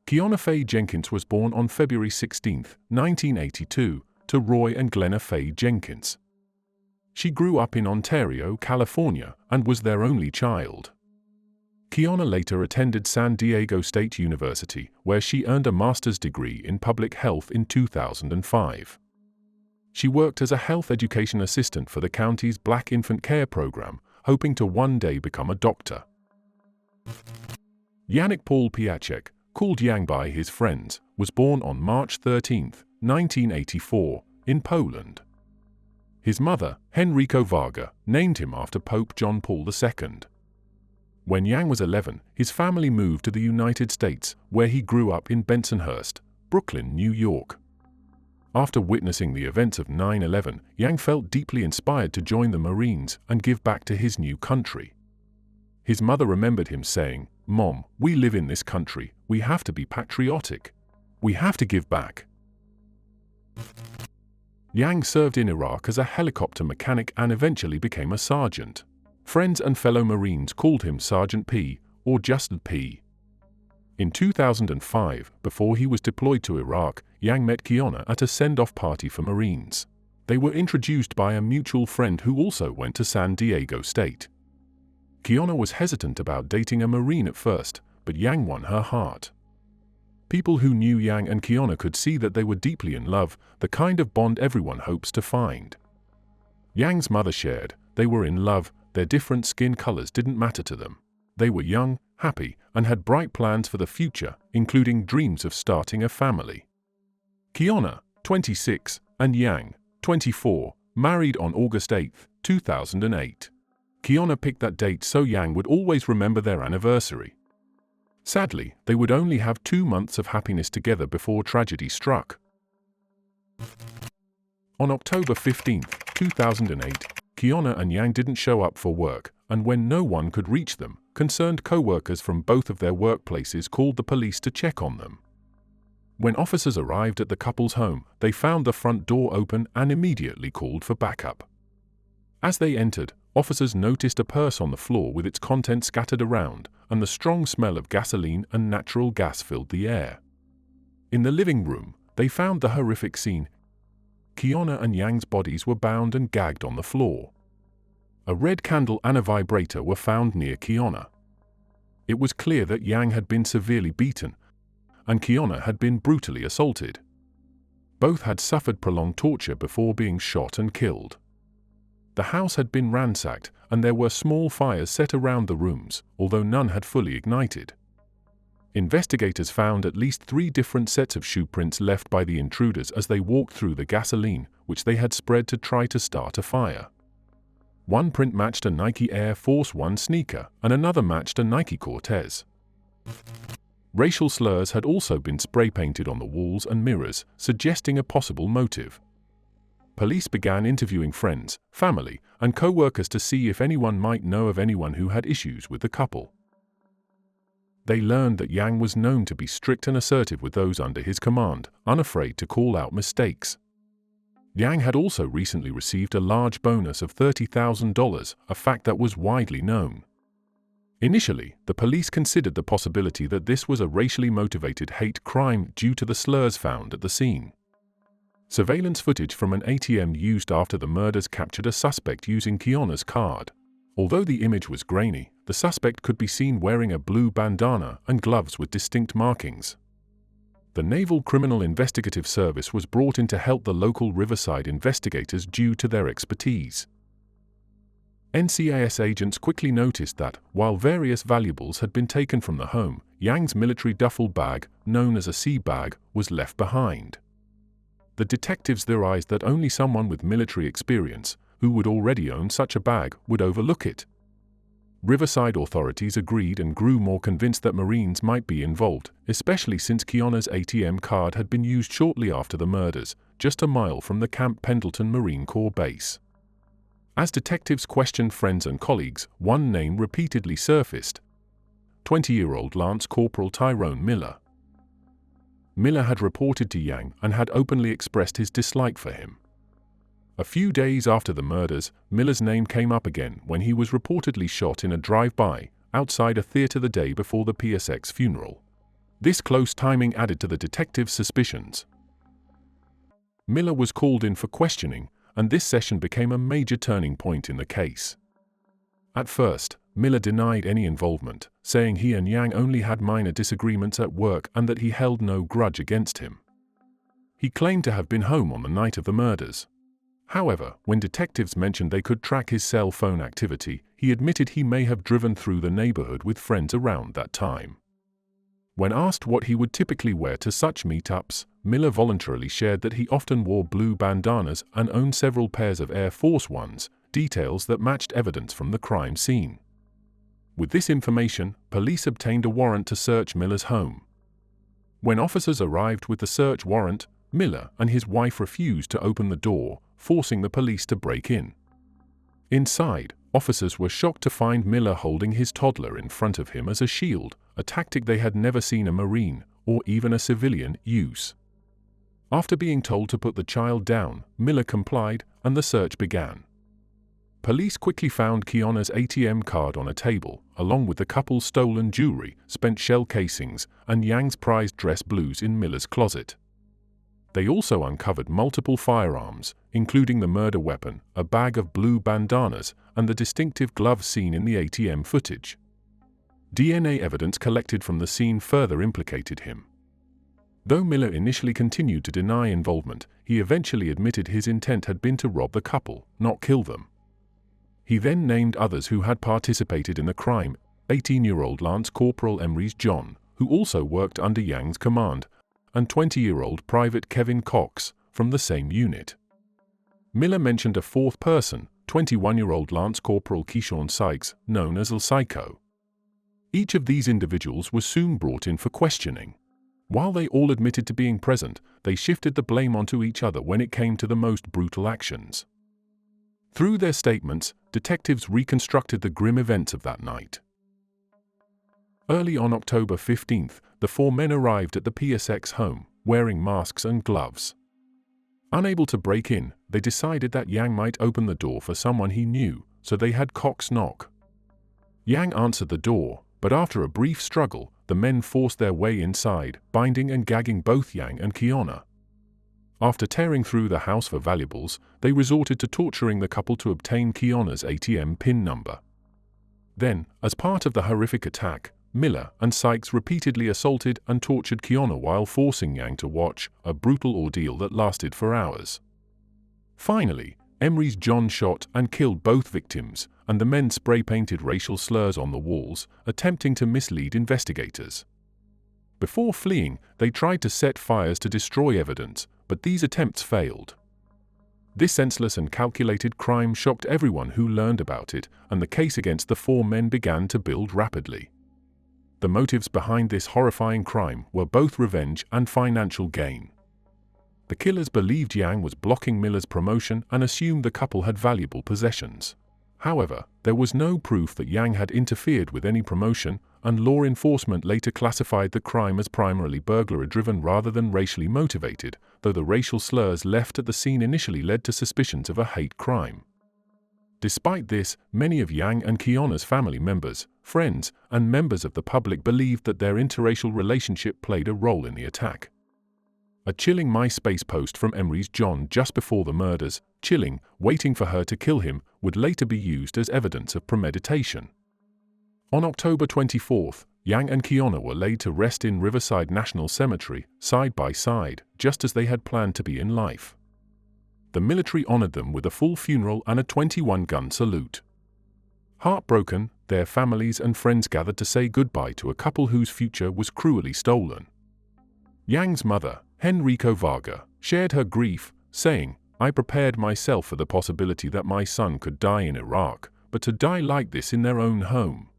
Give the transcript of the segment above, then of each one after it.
Quiana Faye Jenkins was born on February 16, 1982, to Roy and Glenna Faye Jenkins. She grew up in Ontario, California, and was their only child. Quiana later attended San Diego State University, where she earned a master's degree in public health in 2005. She worked as a health education assistant for the county's Black Infant Care Program, hoping to one day become a doctor. Quiana Pietrzak, called Yang by his friends, was born on March 13, 1984, in Poland. His mother, Henrico Varga, named him after Pope John Paul II. When Yang was 11, his family moved to the United States, where he grew up in Bensonhurst, Brooklyn, New York. After witnessing the events of 9/11, Yang felt deeply inspired to join the Marines and give back to his new country. His mother remembered him saying, "Mom, we live in this country, we have to be patriotic. We have to give back." Yang served in Iraq as a helicopter mechanic and eventually became a sergeant. Friends and fellow Marines called him Sergeant P, or just P. In 2005, before he was deployed to Iraq, Yang met Quiana at a send-off party for Marines. They were introduced by a mutual friend who also went to San Diego State. Quiana was hesitant about dating a Marine at first, but Yang won her heart. People who knew Yang and Quiana could see that they were deeply in love, the kind of bond everyone hopes to find. Yang's mother shared, they were in love, their different skin colors didn't matter to them. They were young, happy, and had bright plans for the future, including dreams of starting a family. Quiana, 26, and Yang, 24, married on August 8, 2008. Quiana picked that date so Yang would always remember their anniversary. Sadly, they would only have 2 months of happiness together before tragedy struck. On October 15, 2008, Quiana and Yang didn't show up for work, and when no one could reach them, concerned co-workers from both of their workplaces called the police to check on them. When officers arrived at the couple's home, they found the front door open and immediately called for backup. As they entered, officers noticed a purse on the floor with its contents scattered around, and the strong smell of gasoline and natural gas filled the air. In the living room, they found the horrific scene. Quiana and Yang's bodies were bound and gagged on the floor. A red candle and a vibrator were found near Quiana. It was clear that Yang had been severely beaten, and Quiana had been brutally assaulted. Both had suffered prolonged torture before being shot and killed. The house had been ransacked, and there were small fires set around the rooms, although none had fully ignited. Investigators found at least 3 different sets of shoe prints left by the intruders as they walked through the gasoline, which they had spread to try to start a fire. One print matched a Nike Air Force One sneaker, and another matched a Nike Cortez. Racial slurs had also been spray-painted on the walls and mirrors, suggesting a possible motive. Police began interviewing friends, family, and co-workers to see if anyone might know of anyone who had issues with the couple. They learned that Yang was known to be strict and assertive with those under his command, unafraid to call out mistakes. Yang had also recently received a large bonus of $30,000, a fact that was widely known. Initially, the police considered the possibility that this was a racially motivated hate crime due to the slurs found at the scene. Surveillance footage from an ATM used after the murders captured a suspect using Quiana's card. Although the image was grainy, the suspect could be seen wearing a blue bandana and gloves with distinct markings. The Naval Criminal Investigative Service was brought in to help the local Riverside investigators due to their expertise. NCIS agents quickly noticed that, while various valuables had been taken from the home, Yang's military duffel bag, known as a sea bag, was left behind. The detectives theorized that only someone with military experience, who would already own such a bag, would overlook it. Riverside authorities agreed and grew more convinced that Marines might be involved, especially since Quiana's ATM card had been used shortly after the murders, just a mile from the Camp Pendleton Marine Corps base. As detectives questioned friends and colleagues, one name repeatedly surfaced: 20-year-old Lance Corporal Tyrone Miller. Miller had reported to Yang and had openly expressed his dislike for him. A few days after the murders, Miller's name came up again when he was reportedly shot in a drive-by outside a theater the day before the PSX funeral. This close timing added to the detective's suspicions. Miller was called in for questioning, and this session became a major turning point in the case. At first, Miller denied any involvement, saying he and Yang only had minor disagreements at work and that he held no grudge against him. He claimed to have been home on the night of the murders. However, when detectives mentioned they could track his cell phone activity, he admitted he may have driven through the neighborhood with friends around that time. When asked what he would typically wear to such meetups, Miller voluntarily shared that he often wore blue bandanas and owned several pairs of Air Force Ones, details that matched evidence from the crime scene. With this information, police obtained a warrant to search Miller's home. When officers arrived with the search warrant, Miller and his wife refused to open the door, forcing the police to break in. Inside, officers were shocked to find Miller holding his toddler in front of him as a shield, a tactic they had never seen a Marine, or even a civilian, use. After being told to put the child down, Miller complied, and the search began. Police quickly found Quiana's ATM card on a table, along with the couple's stolen jewelry, spent shell casings, and Yang's prized dress blues in Miller's closet. They also uncovered multiple firearms, including the murder weapon, a bag of blue bandanas, and the distinctive gloves seen in the ATM footage. DNA evidence collected from the scene further implicated him. Though Miller initially continued to deny involvement, he eventually admitted his intent had been to rob the couple, not kill them. He then named others who had participated in the crime: 18-year-old Lance Corporal Emery's John, who also worked under Yang's command, and 20-year-old Private Kevin Cox, from the same unit. Miller mentioned a fourth person, 21-year-old Lance Corporal Keyshawn Sykes, known as El Psycho. Each of these individuals was soon brought in for questioning. While they all admitted to being present, they shifted the blame onto each other when it came to the most brutal actions. Through their statements, detectives reconstructed the grim events of that night. Early on October 15th, the four men arrived at the PSX home, wearing masks and gloves. Unable to break in, they decided that Yang might open the door for someone he knew, so they had Cox knock. Yang answered the door, but after a brief struggle, the men forced their way inside, binding and gagging both Yang and Quiana. After tearing through the house for valuables, they resorted to torturing the couple to obtain Quiana's ATM PIN number. Then, as part of the horrific attack, Miller and Sykes repeatedly assaulted and tortured Quiana while forcing Yang to watch, a brutal ordeal that lasted for hours. Finally, Emery's John shot and killed both victims, and the men spray-painted racial slurs on the walls, attempting to mislead investigators. Before fleeing, they tried to set fires to destroy evidence, but these attempts failed. This senseless and calculated crime shocked everyone who learned about it, and the case against the four men began to build rapidly. The motives behind this horrifying crime were both revenge and financial gain. The killers believed Yang was blocking Miller's promotion and assumed the couple had valuable possessions. However, there was no proof that Yang had interfered with any promotion, and law enforcement later classified the crime as primarily burglary-driven rather than racially motivated, though the racial slurs left at the scene initially led to suspicions of a hate crime. Despite this, many of Yang and Quiana's family members, friends, and members of the public believed that their interracial relationship played a role in the attack. A chilling MySpace post from Emery's John just before the murders, chilling, waiting for her to kill him, would later be used as evidence of premeditation. On October 24th, Yang and Quiana were laid to rest in Riverside National Cemetery, side by side, just as they had planned to be in life. The military honored them with a full funeral and a 21-gun salute. Heartbroken, their families and friends gathered to say goodbye to a couple whose future was cruelly stolen. Yang's mother, Henrico Varga, shared her grief, saying, "I prepared myself for the possibility that my son could die in Iraq, but to die like this in their own home."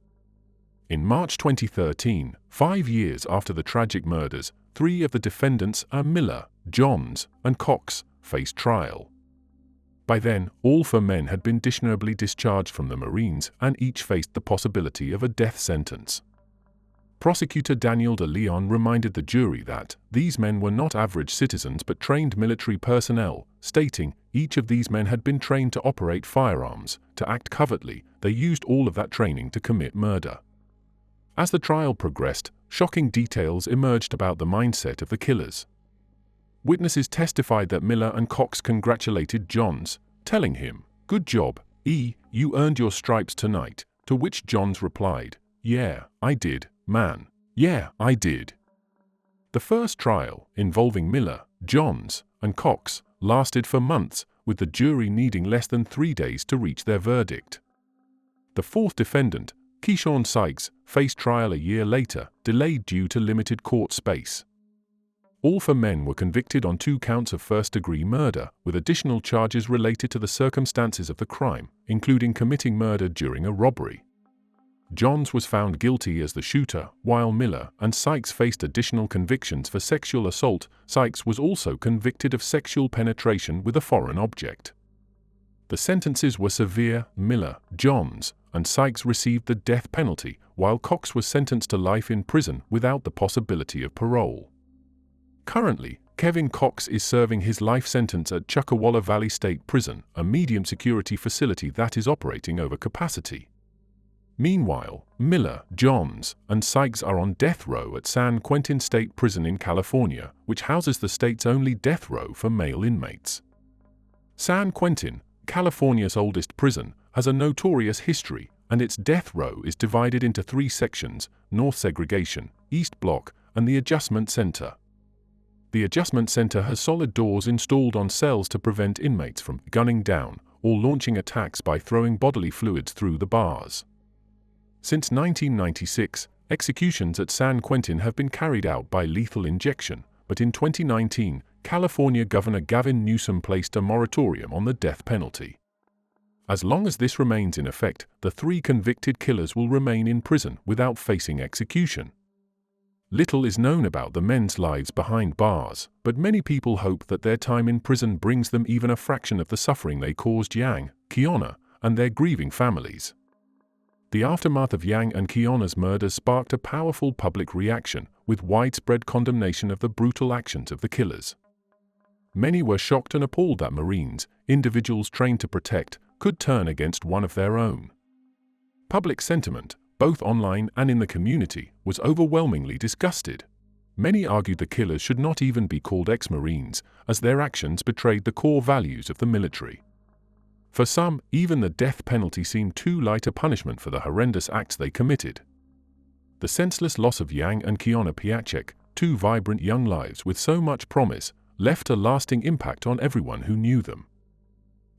In March 2013, 5 years after the tragic murders, 3 of the defendants, Miller, Johns, and Cox, faced trial. By then, all 4 men had been dishonorably discharged from the Marines and each faced the possibility of a death sentence. Prosecutor Daniel de Leon reminded the jury that these men were not average citizens but trained military personnel, stating, "Each of these men had been trained to operate firearms, to act covertly, they used all of that training to commit murder." As the trial progressed, shocking details emerged about the mindset of the killers. Witnesses testified that Miller and Cox congratulated Johns, telling him, "Good job, E, you earned your stripes tonight," to which Johns replied, "Yeah, I did, man. Yeah, I did." The first trial, involving Miller, Johns, and Cox, lasted for months, with the jury needing less than 3 days to reach their verdict. The fourth defendant, Keyshawn Sykes, faced trial a year later, delayed due to limited court space. All 4 men were convicted on 2 counts of first-degree murder, with additional charges related to the circumstances of the crime, including committing murder during a robbery. Johns was found guilty as the shooter, while Miller and Sykes faced additional convictions for sexual assault. Sykes was also convicted of sexual penetration with a foreign object. The sentences were severe. Miller, Johns, and Sykes received the death penalty, while Cox was sentenced to life in prison without the possibility of parole. Currently, Kevin Cox is serving his life sentence at Chuckawalla Valley State Prison, a medium-security facility that is operating over capacity. Meanwhile, Miller, Johns, and Sykes are on death row at San Quentin State Prison in California, which houses the state's only death row for male inmates. San Quentin, California's oldest prison, has a notorious history, and its death row is divided into 3 sections: North Segregation, East Block, and the Adjustment Center. The Adjustment Center has solid doors installed on cells to prevent inmates from gunning down or launching attacks by throwing bodily fluids through the bars. Since 1996, executions at San Quentin have been carried out by lethal injection, but in 2019, California Governor Gavin Newsom placed a moratorium on the death penalty. As long as this remains in effect, the 3 convicted killers will remain in prison without facing execution. Little is known about the men's lives behind bars, but many people hope that their time in prison brings them even a fraction of the suffering they caused Yang, Quiana, and their grieving families. The aftermath of Yang and Quiana's murders sparked a powerful public reaction, with widespread condemnation of the brutal actions of the killers. Many were shocked and appalled that Marines, individuals trained to protect, could turn against one of their own. Public sentiment, both online and in the community, was overwhelmingly disgusted. Many argued the killers should not even be called ex-Marines, as their actions betrayed the core values of the military. For some, even the death penalty seemed too light a punishment for the horrendous acts they committed. The senseless loss of Yang and Quiana Pietrzak, 2 vibrant young lives with so much promise, left a lasting impact on everyone who knew them.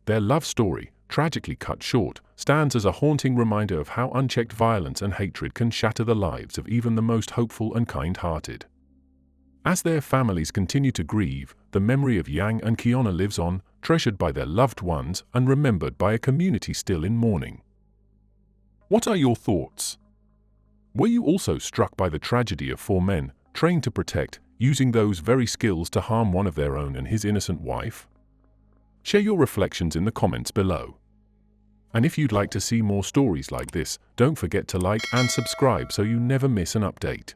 Their love story, tragically cut short, stands as a haunting reminder of how unchecked violence and hatred can shatter the lives of even the most hopeful and kind-hearted. As their families continue to grieve, the memory of Yang and Quiana lives on, treasured by their loved ones and remembered by a community still in mourning. What are your thoughts? Were you also struck by the tragedy of 4 men, trained to protect, using those very skills to harm one of their own and his innocent wife? Share your reflections in the comments below. And if you'd like to see more stories like this, don't forget to like and subscribe so you never miss an update.